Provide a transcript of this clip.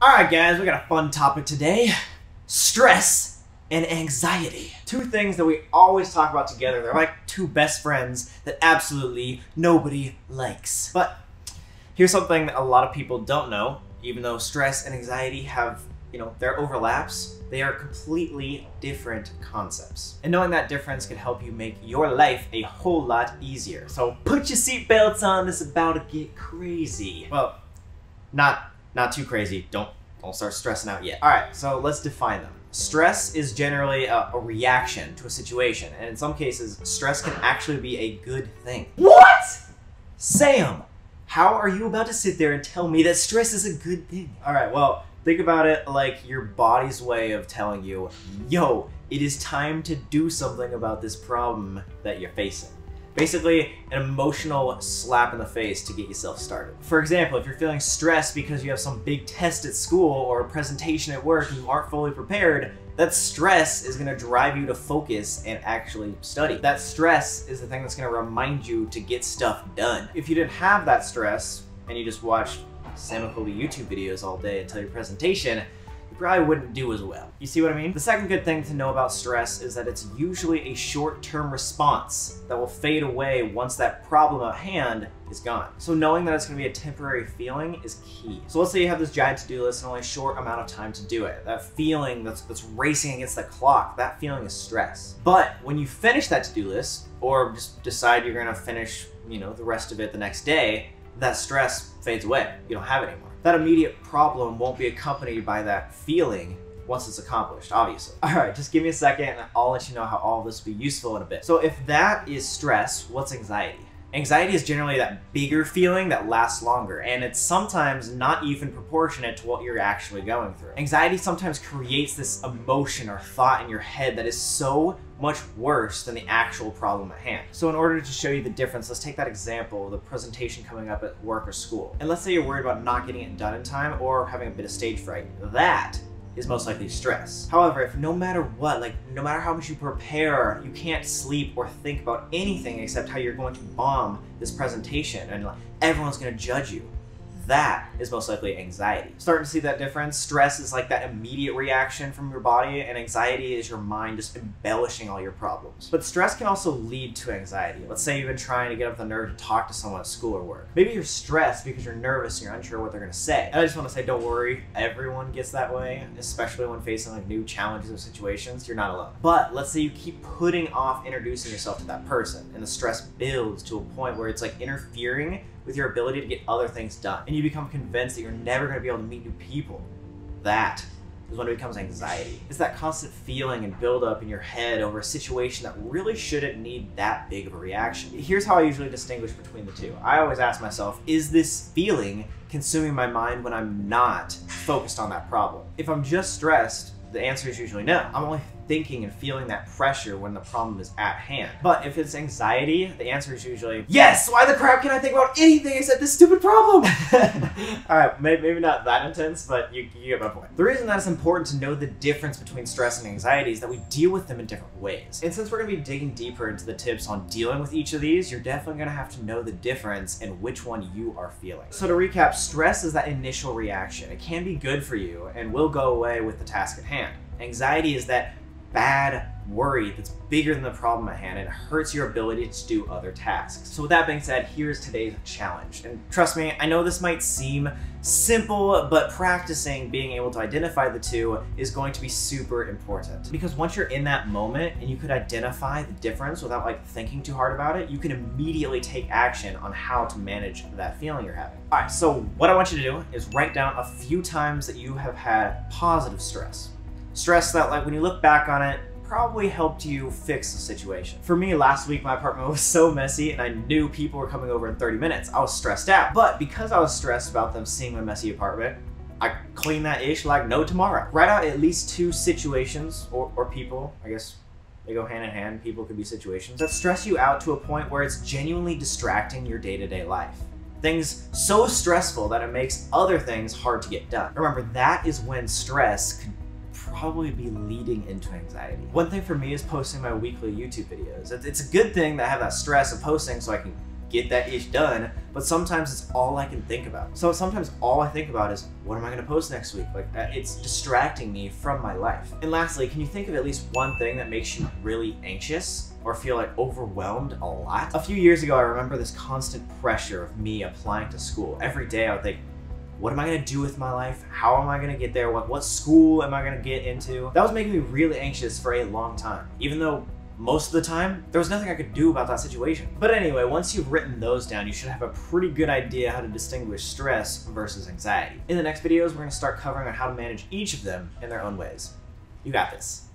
Alright guys, we got a fun topic today. Stress and anxiety. Two things that we always talk about together. They're like two best friends that absolutely nobody likes. But here's something that a lot of people don't know. Even though stress and anxiety have, their overlaps, they are completely different concepts. And knowing that difference can help you make your life a whole lot easier. So put your seatbelts on, this is about to get crazy. Well, not too crazy. Don't start stressing out yet. All right, so let's define them. Stress is generally a reaction to a situation, and in some cases, stress can actually be a good thing. What? Sam, how are you about to sit there and tell me that stress is a good thing? All right, well, think about it like your body's way of telling you, yo, it is time to do something about this problem that you're facing. Basically, an emotional slap in the face to get yourself started. For example, if you're feeling stressed because you have some big test at school or a presentation at work and you aren't fully prepared, that stress is gonna drive you to focus and actually study. That stress is the thing that's gonna remind you to get stuff done. If you didn't have that stress and you just watched Sam and Colby YouTube videos all day until your presentation, probably wouldn't do as well. You see what I mean? The second good thing to know about stress is that it's usually a short-term response that will fade away once that problem at hand is gone. So knowing that it's gonna be a temporary feeling is key. So let's say you have this giant to-do list and only a short amount of time to do it. That feeling that's racing against the clock, that feeling is stress. But when you finish that to-do list, or just decide you're gonna finish, the rest of it the next day, that stress fades away. You don't have it anymore. That immediate problem won't be accompanied by that feeling once it's accomplished, obviously. All right, just give me a second and I'll let you know how all of this will be useful in a bit. So if that is stress, what's anxiety? Anxiety is generally that bigger feeling that lasts longer, and it's sometimes not even proportionate to what you're actually going through. Anxiety sometimes creates this emotion or thought in your head that is so much worse than the actual problem at hand. So in order to show you the difference, let's take that example of the presentation coming up at work or school. And let's say you're worried about not getting it done in time or having a bit of stage fright. That is most likely stress. However, if no matter what, no matter how much you prepare, you can't sleep or think about anything except how you're going to bomb this presentation and everyone's gonna judge you, that is most likely anxiety. Starting to see that difference? Stress is like that immediate reaction from your body, and anxiety is your mind just embellishing all your problems. But stress can also lead to anxiety. Let's say you've been trying to get up the nerve to talk to someone at school or work. Maybe you're stressed because you're nervous and you're unsure what they're gonna say. And I just wanna say, don't worry, everyone gets that way, especially when facing new challenges or situations. You're not alone. But let's say you keep putting off introducing yourself to that person, and the stress builds to a point where it's interfering with your ability to get other things done. And you become convinced that you're never gonna be able to meet new people. That is when it becomes anxiety. It's that constant feeling and buildup in your head over a situation that really shouldn't need that big of a reaction. Here's how I usually distinguish between the two. I always ask myself, is this feeling consuming my mind when I'm not focused on that problem? If I'm just stressed, the answer is usually no. I'm only thinking and feeling that pressure when the problem is at hand. But if it's anxiety, the answer is usually, yes, why the crap can I think about anything except this stupid problem? All right, maybe not that intense, but you get my point. The reason that it's important to know the difference between stress and anxiety is that we deal with them in different ways. And since we're gonna be digging deeper into the tips on dealing with each of these, you're definitely gonna have to know the difference and which one you are feeling. So to recap, stress is that initial reaction. It can be good for you and will go away with the task at hand. Anxiety is that bad worry that's bigger than the problem at hand and it hurts your ability to do other tasks. So with that being said, here's today's challenge. And trust me, I know this might seem simple, but practicing being able to identify the two is going to be super important. Because once you're in that moment and you could identify the difference without thinking too hard about it, you can immediately take action on how to manage that feeling you're having. All right, so what I want you to do is write down a few times that you have had positive stress. Stress that, when you look back on it, probably helped you fix the situation. For me, last week, my apartment was so messy and I knew people were coming over in 30 minutes. I was stressed out. But because I was stressed about them seeing my messy apartment, I cleaned that ish like no tomorrow. Write out at least two situations or people, I guess they go hand in hand, people could be situations, that stress you out to a point where it's genuinely distracting your day-to-day life. Things so stressful that it makes other things hard to get done. Remember, that is when stress could probably be leading into anxiety. One thing for me is posting my weekly YouTube videos. It's a good thing that I have that stress of posting so I can get that ish done, but sometimes it's all I can think about. So sometimes all I think about is, what am I gonna post next week? Like, it's distracting me from my life. And lastly, can you think of at least one thing that makes you really anxious or feel like overwhelmed a lot? A few years ago, I remember this constant pressure of me applying to school. Every day I would think, what am I gonna do with my life? How am I gonna get there? What school am I gonna get into? That was making me really anxious for a long time, even though most of the time, there was nothing I could do about that situation. But anyway, once you've written those down, you should have a pretty good idea how to distinguish stress versus anxiety. In the next videos, we're gonna start covering on how to manage each of them in their own ways. You got this.